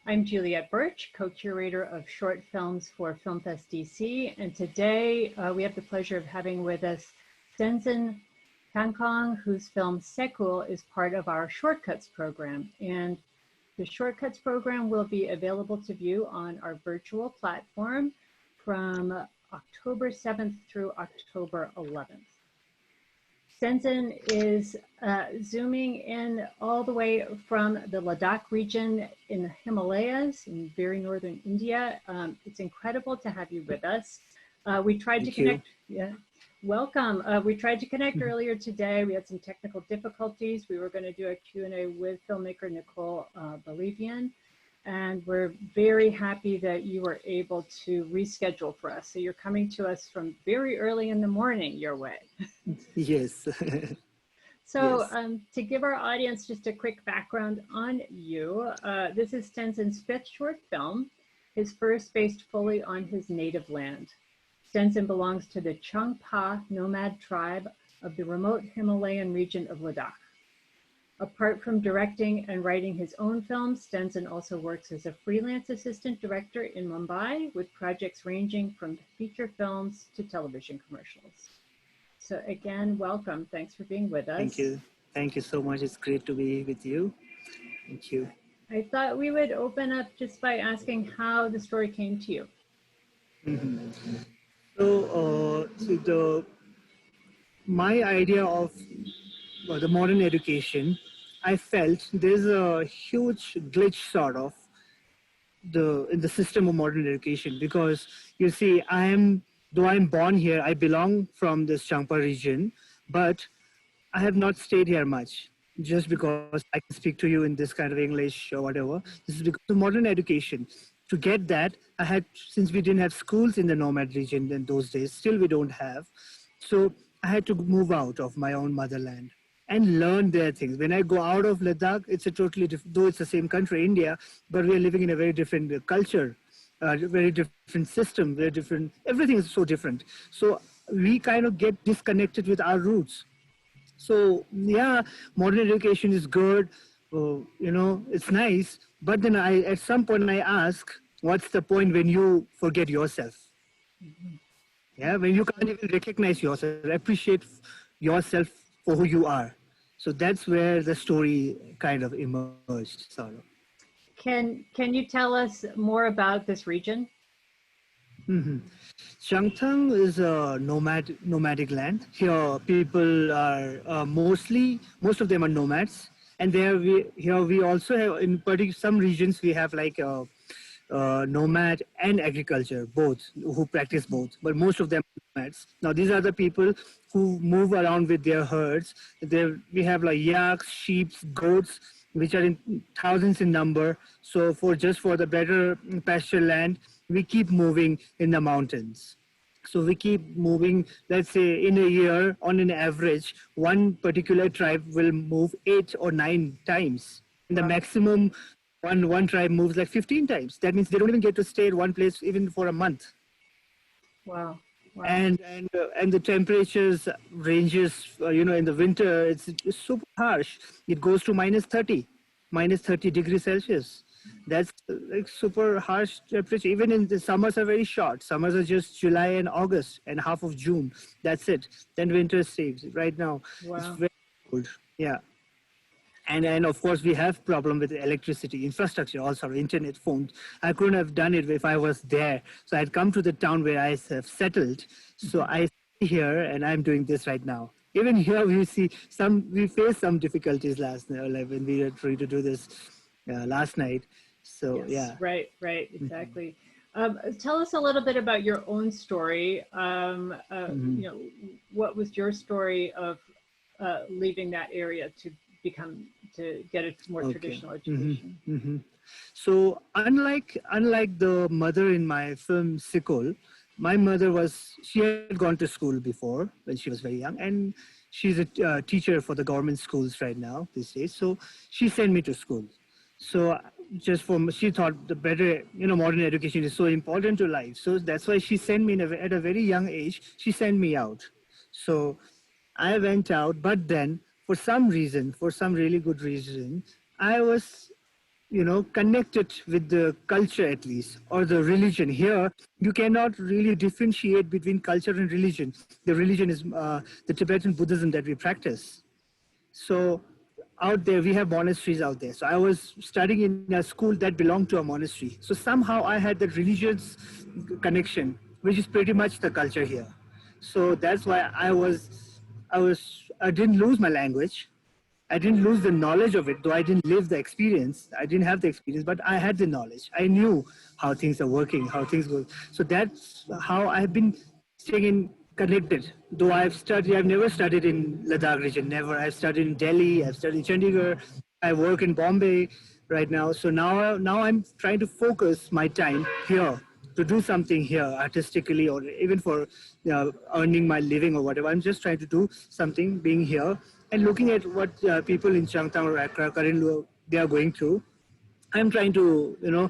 I'm Juliette Birch, co-curator of short films for Filmfest DC, and today we have the pleasure of having with us Stenzin Tankong, whose film Sekool is part of our Shortcuts program. And the Shortcuts program will be available to view on our virtual platform from October 7th through October 11th. Stenzin is zooming in all the way from the Ladakh region in the Himalayas in very northern India. It's incredible to have you with us. We tried to connect. Yeah, welcome. We tried to connect earlier today. We had some technical difficulties. We were going to do a Q&A with filmmaker Nicole Bolivian. And we're very happy that you were able to reschedule for us. So you're coming to us from very early in the morning your way. Yes. So yes. To give our audience just a quick background on you, this is Stenzin's fifth short film, his first based fully on his native land. Stenzin belongs to the Changthang nomad tribe of the remote Himalayan region of Ladakh. Apart from directing and writing his own films, Stenzin also works as a freelance assistant director in Mumbai with projects ranging from feature films to television commercials. So again, welcome. Thanks for being with us. Thank you. Thank you so much. It's great to be with you. Thank you. I thought we would open up just by asking how the story came to you. So, my idea of the modern education, I felt there's a huge glitch sort of in the system of modern education, because you see, though I'm born here, I belong from this Changpa region, but I have not stayed here much, just because I can speak to you in this kind of English or whatever. This is because of modern education. To get that, since we didn't have schools in the nomad region in those days, still we don't have. So I had to move out of my own motherland and learn their things. When I go out of Ladakh, it's a totally different, though it's the same country, India, but we are living in a very different culture, very different system, very different, everything is so different. So we kind of get disconnected with our roots. So yeah, modern education is good, it's nice, but then at some point I ask, what's the point when you forget yourself? Yeah, when you can't even recognize yourself, appreciate yourself for who you are. So that's where the story kind of emerged, sort of. Can you tell us more about this region? Changthang is a nomadic land. Here, people are most of them are nomads, and we also have in particular some regions we have like nomad and agriculture, both, who practice both, but most of them are nomads. Now these are the people who move around with their herds. We have like yaks, sheep, goats, which are in thousands in number. So for the better pasture land, we keep moving in the mountains. So we keep moving, let's say in a year, on an average, one particular tribe will move 8 or 9 times. And the maximum one tribe moves like 15 times. That means they don't even get to stay at one place even for a month. Wow. And the temperatures ranges, in the winter, it's super harsh. It goes to minus 30 degrees Celsius. That's like super harsh temperature. Even in the summers are very short. Summers are just July and August and half of June. That's it. Then winter stays. Right now, it's very cold. Yeah. And of course, we have problem with electricity, infrastructure, also internet, phones. I couldn't have done it if I was there. So I'd come to the town where I have settled. So I stay here and I'm doing this right now. Even here, we faced some difficulties last night, like when we were trying to do this last night. So yes, yeah. Right, exactly. Tell us a little bit about your own story. What was your story of leaving that area to get a more traditional education? So unlike the mother in my film Sekool, my mother she had gone to school before when she was very young, and she's a teacher for the government schools right now these days. So she sent me to school. So she thought the better, modern education is so important to life. So that's why she sent me at a very young age. She sent me out. So I went out, but then for some really good reason, I was connect it with the culture at least, or the religion. Here, you cannot really differentiate between culture and religion. The religion is the Tibetan Buddhism that we practice. So out there, we have monasteries out there. So I was studying in a school that belonged to a monastery. So somehow I had that religious connection, which is pretty much the culture here. So that's why I didn't lose my language. I didn't lose the knowledge of it, though I didn't live the experience. I didn't have the experience, but I had the knowledge. I knew how things are working, how things go. So that's how I've been staying connected. Though I've never studied in Ladakh region, never. I've studied in Delhi, I've studied in Chandigarh, I work in Bombay right now. So now I'm trying to focus my time here to do something here artistically, or even for earning my living or whatever. I'm just trying to do something being here and looking at what people in Changthang or Accra currently they are going through. I'm trying to,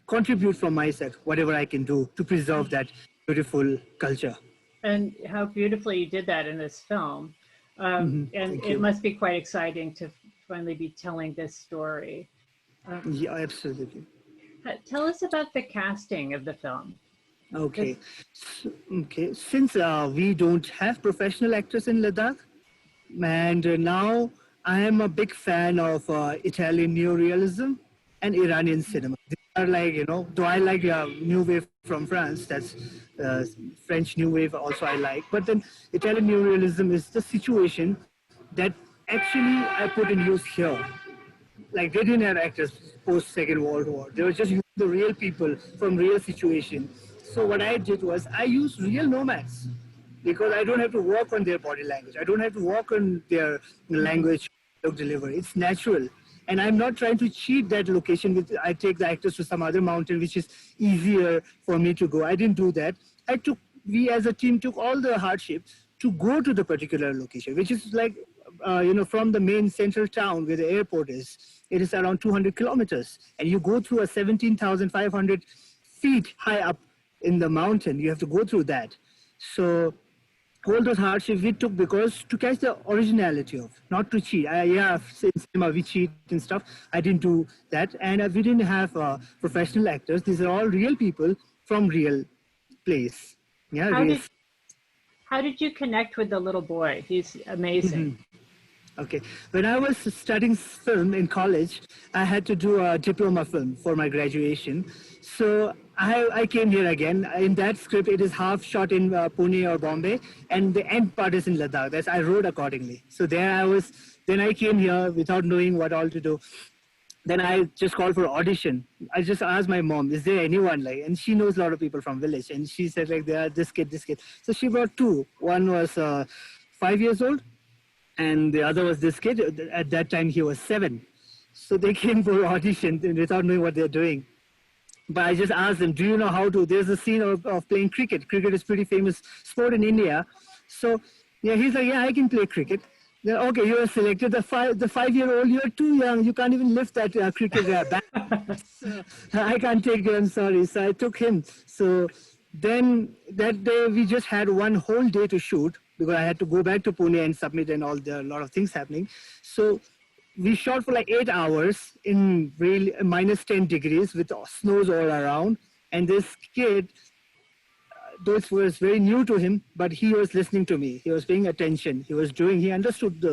contribute from my side, whatever I can do to preserve that beautiful culture. And how beautifully you did that in this film. And Thank it you. must be quite exciting to finally be telling this story. Yeah, absolutely. Tell us about the casting of the film. Okay. Okay. Since we don't have professional actors in Ladakh, and now I am a big fan of Italian neorealism and Iranian cinema. They are like, though I like New Wave from France, that's uh, French New Wave also I like, but then Italian neorealism is the situation that actually I put in use here. Like they didn't have actors post Second World War. They were just the real people from real situation. So what I did was I used real nomads because I don't have to work on their body language. I don't have to work on their language delivery. It's natural. And I'm not trying to cheat that location with I take the actors to some other mountain which is easier for me to go. I didn't do that. We as a team took all the hardship to go to the particular location, which is like from the main central town where the airport is. It is around 200 kilometers, and you go through a 17,500 feet high up in the mountain. You have to go through that. So all those hardships we took because to catch the originality of, not to cheat. In cinema we cheat and stuff. I didn't do that, and we didn't have professional actors. These are all real people from real place. Yeah, How real. how did you connect with the little boy? He's amazing. Okay. When I was studying film in college, I had to do a diploma film for my graduation. So I came here again. In that script, it is half shot in Pune or Bombay, and the end part is in Ladakh. That's I wrote accordingly. So there I was. Then I came here without knowing what all to do. Then I just called for audition. I just asked my mom, is there anyone like, and she knows a lot of people from village. And she said like, there are this kid, this kid. So she brought two. One was 5 years old and the other was this kid. At that time, he was 7. So they came for audition without knowing what they're doing. But I just asked them, do you know how to? There's a scene of playing cricket. Cricket is pretty famous sport in India. So yeah, he's like, yeah, I can play cricket. Then, okay, you are selected. The 5-year-old, you're too young. You can't even lift that cricket bat. So, I can't take you. I'm sorry. So I took him. So then that day we just had one whole day to shoot because I had to go back to Pune and submit and a lot of things happening. So we shot for like 8 hours in really minus 10 degrees with snows all around. And this kid, though it was very new to him, but he was listening to me. He was paying attention. He understood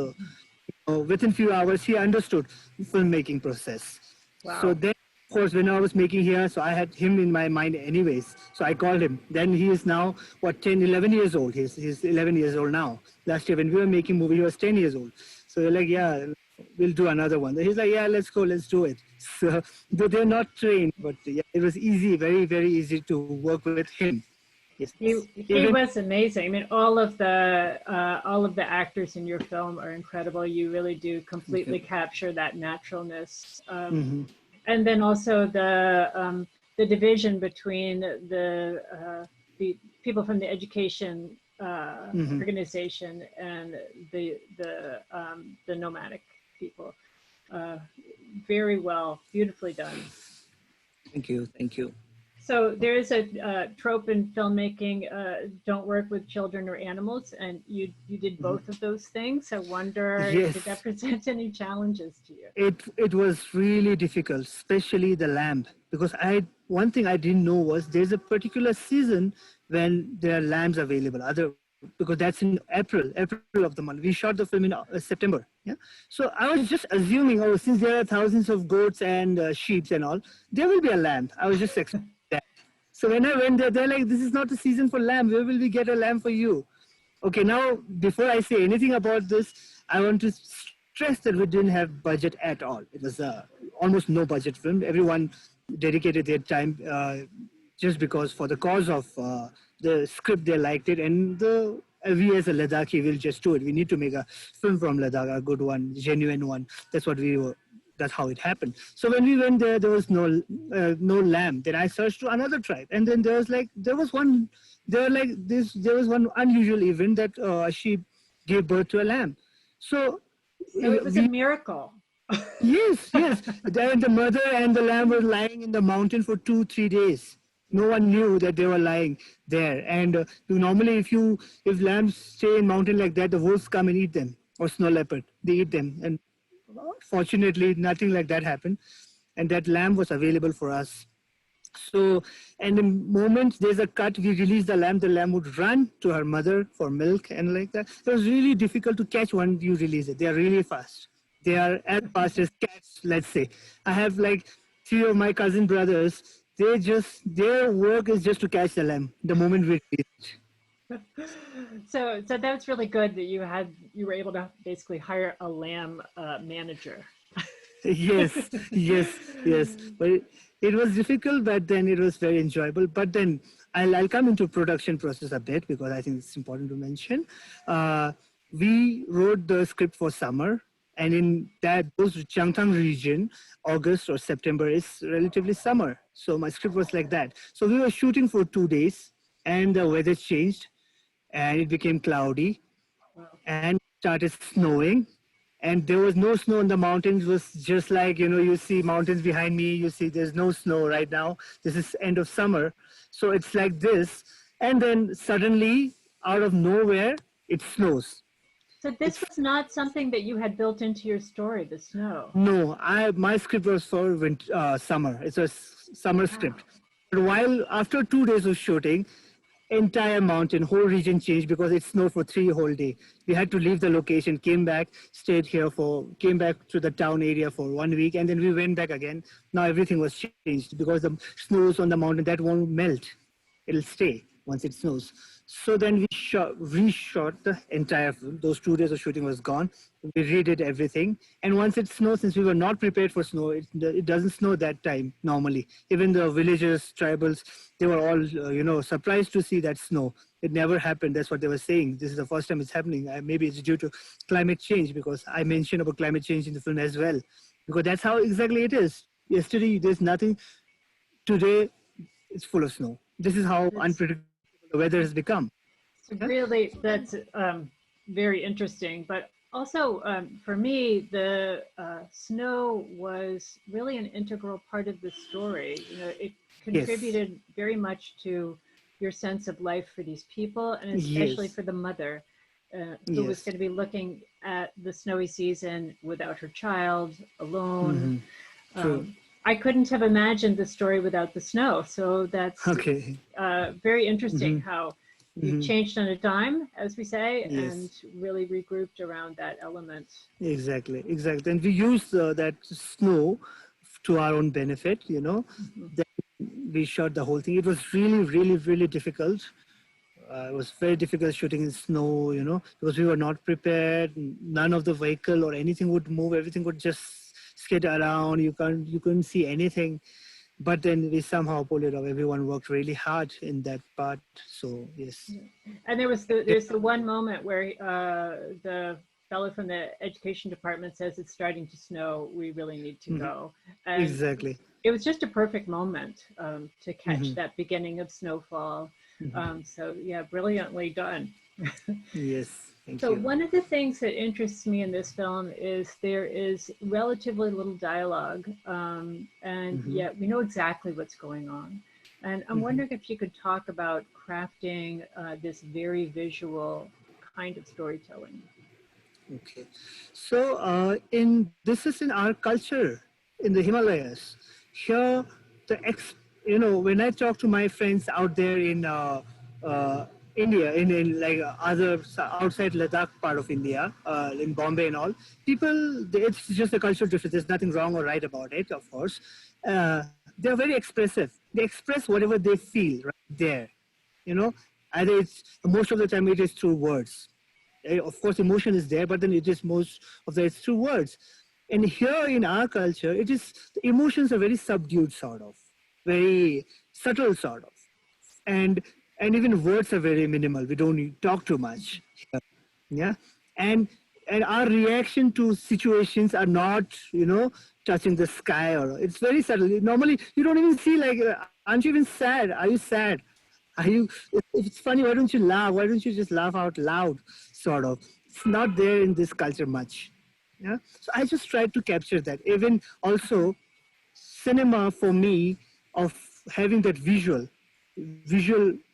within few hours, he understood the filmmaking process. Wow. So then, of course, when I was making here, so I had him in my mind anyways. So I called him. Then he is now, 10, 11 years old. He's 11 years old now. Last year when we were making movie, he was 10 years old. So we're like, yeah, we'll do another one. He's like, yeah, let's go, let's do it. So though they're not trained, but yeah, it was easy, very, very easy to work with him. Yes. He was amazing. I mean, all of the actors in your film are incredible. You really do completely capture that naturalness, and then also the division between the people from the education organization and the nomadic people. Very well, beautifully done. Thank you, thank you. So there is a trope in filmmaking: don't work with children or animals, and you did Mhm. both of those things. I wonder, did that Yes, present any challenges to you? it was really difficult, especially the lamb, because I one thing I didn't know was there's a particular season when there are lambs available. Other because that's in April of the month. We shot the film in September. Yeah, so I was just assuming, oh, since there are thousands of goats and sheep and all, there will be a lamb. I was just expecting that. So when I went there, they're like, "This is not the season for lamb. Where will we get a lamb for you?" Okay, now before I say anything about this, I want to stress that we didn't have budget at all. It was almost no budget film. Everyone dedicated their time just because for the cause of the script they liked it, and we as a Ladakhi will just do it. We need to make a film from Ladakh, a good one, genuine one. That's what we were. That's how it happened. So when we went there, there was no lamb. Then I searched to another tribe, and then there was one. There were like this. There was one unusual event that a sheep gave birth to a lamb. So So it was a we miracle. yes. Then the mother and the lamb were lying in the mountain for 2 3 days. No one knew that they were lying there. And normally, if lambs stay in mountain like that, the wolves come and eat them, or snow leopard. They eat them. And fortunately, nothing like that happened. And that lamb was available for us. So, and the moment there's a cut, we release the lamb would run to her mother for milk and like that. It was really difficult to catch when you release it. They are really fast. They are as fast as cats, let's say. I have like three of my cousin brothers. Their work is just to catch the lamb the moment we release it. So that's really good that you were able to basically hire a lamb manager. Yes, yes. But it was difficult, but then it was very enjoyable. But then I'll come into production process a bit because I think it's important to mention. Uh, we wrote the script for summer, and in those Changthang region, August or September is relatively summer. So my script was like that. So we were shooting for 2 days, and the weather changed, and it became cloudy Wow. and started snowing, and there was no snow on the mountains. It was just like, you see mountains behind me, you see there's no snow right now. This is end of summer, so it's like this. And then suddenly, out of nowhere, it snows. So this It's was not something that you had built into your story, the snow. No, I my script was for summer. It's a summer Wow. script. But while after 2 days of shooting, entire mountain, whole region changed because it snowed for 3 whole day. We had to leave the location, came back, came back to the town area for 1 week, and then we went back again. Now everything was changed because the snows on the mountain that won't melt. It'll stay once it snows. So then we reshot the entire film. Those 2 days of shooting was gone. We redid everything. And once it snows, since we were not prepared for snow, it doesn't snow that time normally. Even the villagers, tribals, they were all, surprised to see that snow. It never happened. That's what they were saying. This is the first time it's happening. Maybe it's due to climate change, because I mentioned about climate change in the film as well. Because that's how exactly it is. Yesterday, there's nothing. Today, it's full of snow. This is how It's, unpredictable the weather has become. it's Yeah? really, that's very interesting. But also for me, the snow was really an integral part of the story. It Yes. contributed very much to your sense of life for these people, and especially Yes. for the mother who was Yes. going to be looking at the snowy season without her child, alone. Hmm. True. Um, I couldn't have imagined the story without the snow. So that's Okay. very interesting Hmm. how you Hmm. changed on a dime, as we say, and Yes. really regrouped around that element. Exactly. Exactly. And we use that snow to our own benefit. Mhm. Then we shot the whole thing. It was really, really, really difficult. It was very difficult shooting in snow, because we were not prepared. None of the vehicle or anything would move. Everything would just skid around. You couldn't see anything. But then we somehow pulled it off. Everyone worked really hard in that part. So yes. Yeah. And there's the one moment where the fellow from the education department says it's starting to snow. We really need to Mhm. go, and Exactly. it was just a perfect moment to catch Hmm. that beginning of snowfall. Hmm. So yeah, brilliantly done. Yes. Thank So you. one of the things that interests me in this film is there is relatively little dialogue, and Hmm. yet we know exactly what's going on. And I'm wondering if you could talk about crafting this very visual kind of storytelling. Okay. So in this is in our culture in the Himalayas. Here, when I talk to my friends out there in India, in like outside Ladakh part of India, in Bombay and all, it's just a cultural difference. There's nothing wrong or right about it, of course. They're very expressive. They express whatever they feel right there. You know, either it's most of the time it is through words. Of course emotion is there, but then it is most of the it's through words. And here in our culture, it is the emotions are very subdued, sort of, very subtle, sort of, and even words are very minimal. We don't talk too much here. Yeah. and and our reaction to situations are not, touching the sky, or it's very subtle. Normally you don't even see, like, aren't you even sad? Are you sad? Are you, if it's funny, why don't you laugh? Why don't you just laugh out loud, sort of? It's not there in this culture much. Yeah. So I just tried to capture that. Even also, cinema for me, of having that visual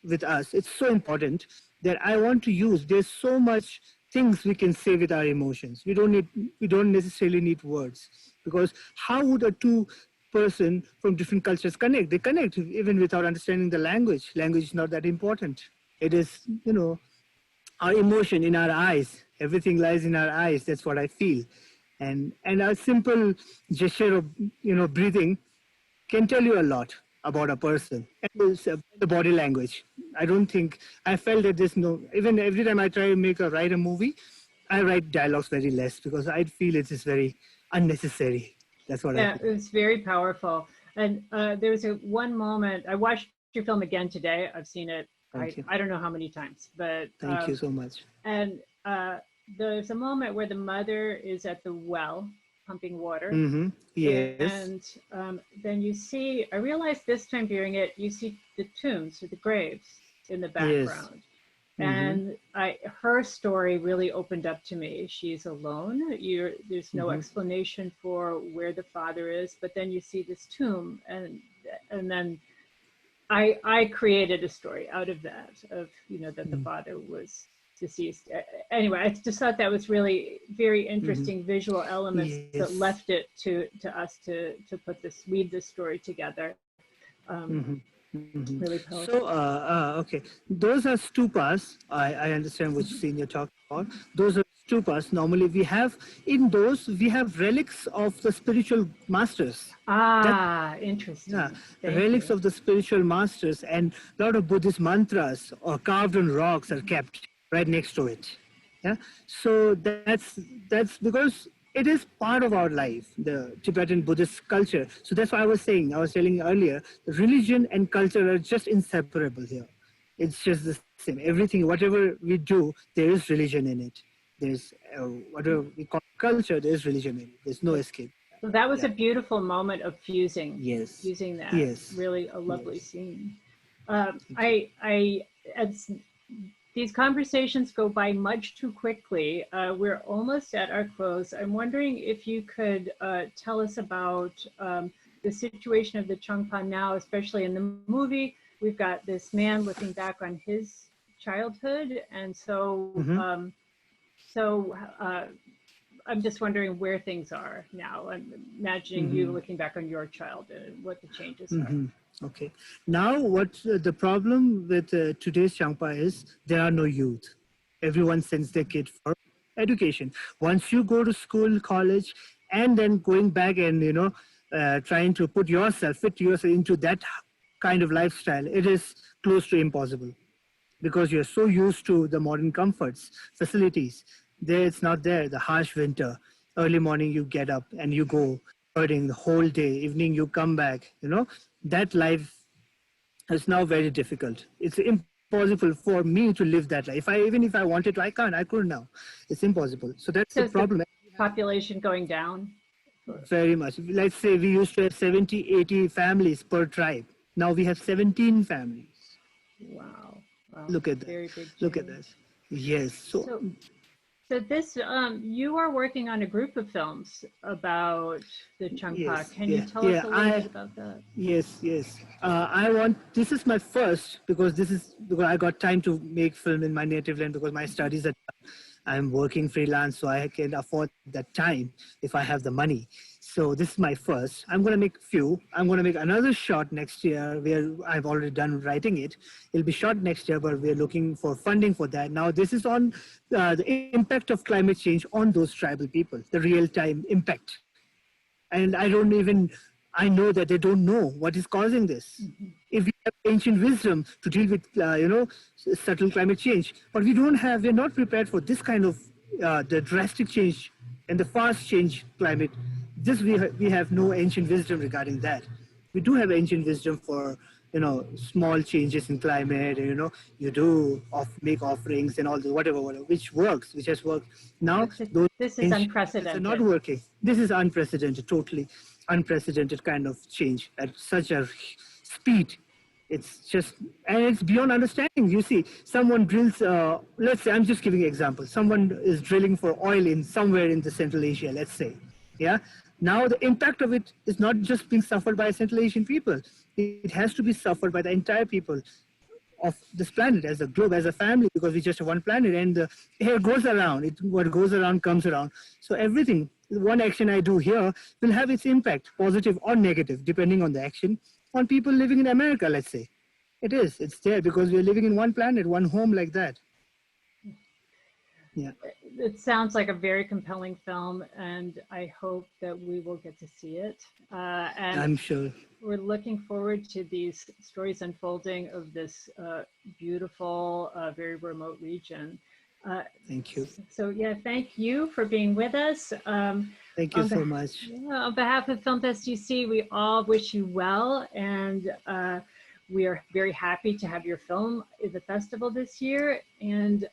with us, it's so important that I want to use. There's so much things we can say with our emotions. We don't necessarily need words, because how would a two person from different cultures connect? They connect even without understanding the language. Language is not that important. It is, our emotion in our eyes. Everything lies in our eyes. That's what I feel. And a simple gesture of, breathing can tell you a lot about a person. And it's, the body language. I don't think, I felt that there's no, even every time I try to write a movie, I write dialogues very less, because I feel it is very unnecessary. That's what I Yeah, feel. it was very powerful. And there was one moment, I watched your film again today. I've seen it, Thank you. I don't know how many times, but Thank you so much. and there's a moment where the mother is at the well pumping water. Mm-hmm. Yes. And then you see, I realized this time viewing it, you see the tombs or the graves in the Yes. background. Mm-hmm. And her story really opened up to me. She's alone. There's no Mm-hmm. explanation for where the father is, but then you see this tomb, and then I created a story out of that, of, that the father was deceased. Anyway, I just thought that was really very Mm-hmm. interesting visual elements that Yes. left it to us to weave this story together. Mm-hmm. Mm-hmm. Really So, powerful. okay, those are stupas. I understand which scene you're talking about. Those are stupas. Normally, we have relics of the spiritual masters. That, Ah, yeah, interesting. Thank relics you. of the spiritual masters, and a lot of Buddhist mantras or carved on rocks are kept right next to it. Yeah, so that's because it is part of our life, the Tibetan Buddhist culture. So that's why I was telling you earlier, religion and culture are just inseparable here. It's just the same. Everything, whatever we do, there is religion in it. There's whatever we call culture, there is religion in it. There's no escape. So that was Yeah. a beautiful moment of Yes. fusing that. Yes. Really a lovely Yes. scene. Thank you. As these conversations go by much too quickly. We're almost at our close. I'm wondering if you could tell us about the situation of the Changpan now, especially in the movie. We've got this man looking back on his childhood, and Mm-hmm. so I'm just wondering where things are now. I'm imagining you Mm-hmm. looking back on your childhood and what the changes are. Mm-hmm. Okay. Now, what the problem with today's Changpa is, there are no youth. Everyone sends their kid for education. Once you go to school, college, and then going back and trying to fit yourself into that kind of lifestyle, it is close to impossible, because you're so used to the modern comforts, facilities. There, it's not there. The harsh winter, early morning you get up and you go herding the whole day. Evening you come back. That life is now very difficult. It's impossible for me to live that life. Even if I wanted to, I can't. I couldn't now. It's impossible. So that's So the is the problem. population going down? Very much. Let's say we used to have 70, 80 families per tribe. Now we have 17 families. Wow. Wow. Look at that. Very big Look at change. that. Yes. So So So this, you are working on a group of films about the Changthang. Yes, Can you yeah, tell us yeah. a little bit about that? Yes, yes. I want, this is my first, because this is, because I got time to make film in my native land because my studies are, I'm working freelance, so I can afford that time if I have the money. So this is my first. I'm going to make few. I'm going to make another short next year where I've already done writing it. It'll be short next year, but we're looking for funding for that. Now, this is on the impact of climate change on those tribal people, the real time impact. And I know that they don't know what is causing this. If we have ancient wisdom to deal with subtle climate change, but we're not prepared for this kind of the drastic change and the fast change climate. This we have no ancient wisdom regarding that. We do have ancient wisdom for small changes in climate, and you do make offerings and all the whatever, which has worked. Now those This is ancient methods are not unprecedented. working. This is unprecedented, totally unprecedented kind of change at such a speed. It's just, and it's beyond understanding. You see, someone drills, let's say, I'm just giving an example. Someone is drilling for oil in somewhere in the Central Asia, let's say. Yeah. Now the impact of it is not just being suffered by Central Asian people. It has to be suffered by the entire people of this planet, as a globe, as a family, because we just have one planet, and the air goes around. What goes around comes around. So everything, one action I do here will have its impact, positive or negative, depending on the action, on people living in America, let's say. It's there because we're living in one planet, one home like that. Yeah. It sounds like a very compelling film, and I hope that we will get to see it. And I'm sure. we're looking forward to these stories unfolding of this beautiful, very remote region. Thank you. So yeah, thank you for being with us. Thank you so much. On behalf of Filmfest DC, we all wish you well, and we are very happy to have your film at the festival this year. And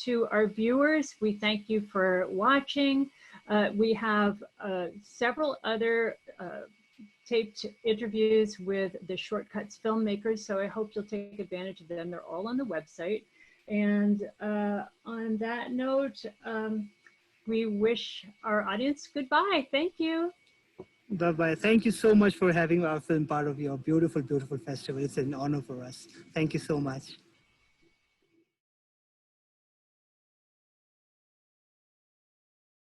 to our viewers, we thank you for watching. We have several other taped interviews with the Shortcuts filmmakers, so I hope you'll take advantage of them. They're all on the website. And on that note, we wish our audience goodbye. Thank you. Bye-bye. Thank you so much for having our film part of your beautiful, beautiful festival. It's an honor for us. Thank you so much.